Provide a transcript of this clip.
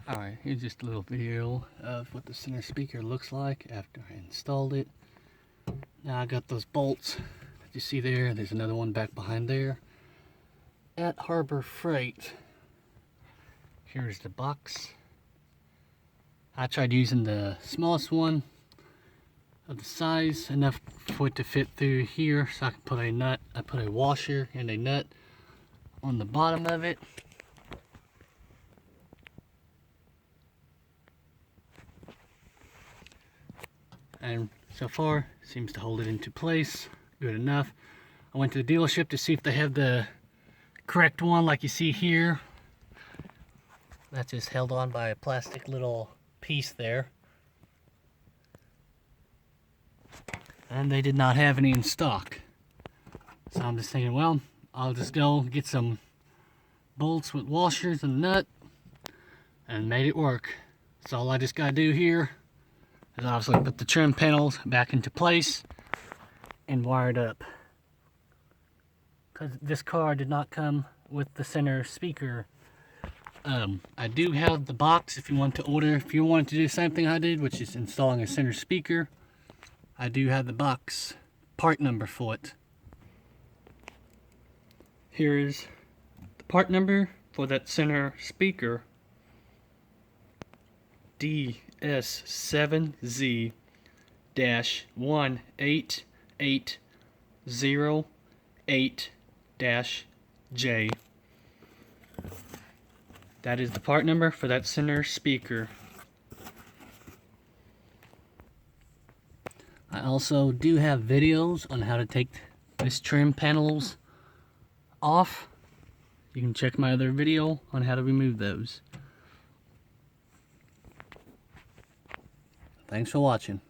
Alright, here's just a little video of what the center speaker looks like after I installed it. Now I got those bolts that you see there. There's another one back behind there at Harbor Freight. Here's the box. I tried using the smallest one of the size, enough for it to fit through here so I can put a nut. I put a washer and a nut on the bottom of it. And so far seems to hold it into place good enough. I went to the dealership to see if they have the correct one like you see here. That's just held on by a plastic little piece there. And they did not have any in stock. So I'm just thinking, well, I'll just go get some bolts with washers and a nut and made it work. So all I just gotta do here is obviously put the trim panels back into place and wire it up. Because this car did not come with the center speaker. I do have the box if you want to order. If you want to do the same thing I did, which is installing a center speaker, I do have the box part number for it. Here is the part number for that center speaker. DS7Z-18808-J. That is the part number for that center speaker. I also do have videos on how to take this trim panels off. You can check my other video on how to remove those. Thanks for watching.